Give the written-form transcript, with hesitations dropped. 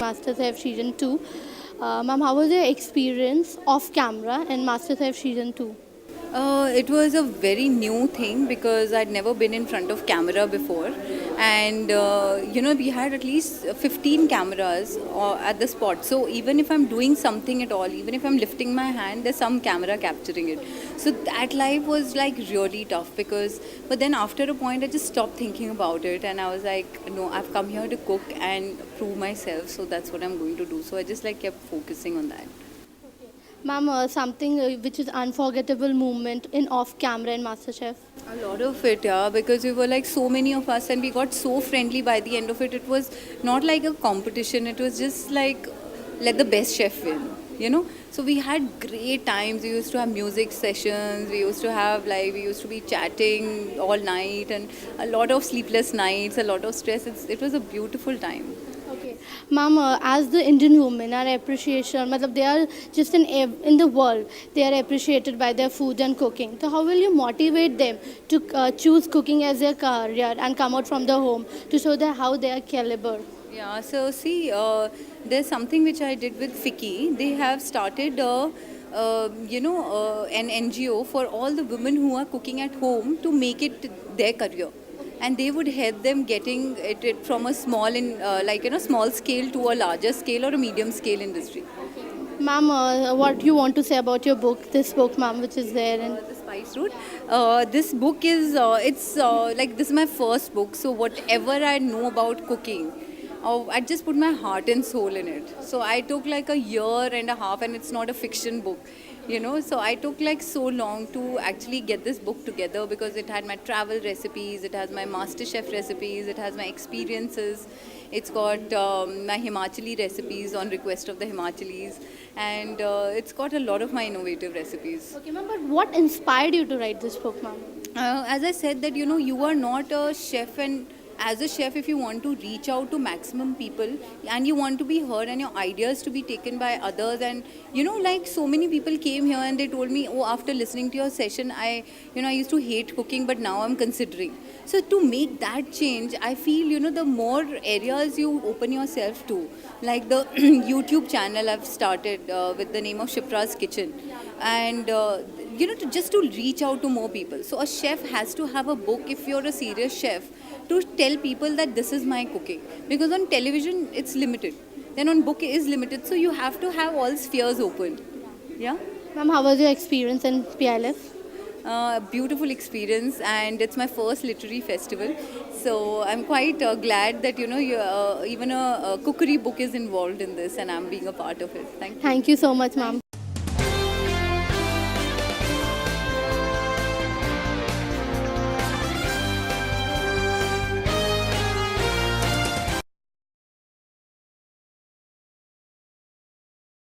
MasterChef Season 2. Ma'am, how was your experience off camera in MasterChef Season 2? It was a very new thing because I'd never been in front of camera before, and we had at least 15 cameras at the spot. So even if I'm doing something at all, even if I'm lifting my hand, there's some camera capturing it. So that life was like really tough but then after a point, I just stopped thinking about it, and I was like, no, I've come here to cook and prove myself, so that's what I'm going to do. So I just like kept focusing on that. Ma'am, something which is unforgettable moment in off camera in MasterChef. A lot of it, yeah, because we were like so many of us and we got so friendly by the end of it. It was not like a competition, it was just like let the best chef win, you know. So we had great times. We used to have music sessions, we used to be chatting all night, and a lot of sleepless nights, a lot of stress. It was a beautiful time. Okay, ma'am, as the Indian women are appreciation, matlab they are just in the world, they are appreciated by their food and cooking. So how will you motivate them to choose cooking as their career and come out from the home to show that how they are caliber? Yeah, so see, there's something which I did with Fiki. They have started, an NGO for all the women who are cooking at home to make it their career. And they would help them getting it from a small scale to a larger scale or a medium scale industry. Ma'am, what you want to say about your book, this book, ma'am, which is there? And The Spice Route. This book is, like this is my first book. So whatever I know about cooking, I just put my heart and soul in it. So I took like a year and a half, and it's not a fiction book, you know. So I took like so long to actually get this book together because it had my travel recipes, it has my master chef recipes, it has my experiences, it's got my Himachali recipes on request of the Himachalis, and it's got a lot of my innovative recipes. okay, ma'am, but what inspired you to write this book, ma'am? As I said that, you know, you are not a chef, and as a chef, if you want to reach out to maximum people and you want to be heard and your ideas to be taken by others, and you know, like so many people came here and they told me, oh, after listening to your session, I used to hate cooking, but now I'm considering. So to make that change, I feel, you know, the more areas you open yourself to, like the YouTube channel I've started with the name of Shipra's Kitchen, and to reach out to more people. So a chef has to have a book if you're a serious chef to tell people that this is my cooking, because on television it's limited, then on book it is limited, so you have to have all spheres open. Yeah. Ma'am, how was your experience in PLF? Beautiful experience, and it's my first literary festival, so I'm quite glad that even a cookery book is involved in this and I'm being a part of it. Thank you. Thank you so much, ma'am.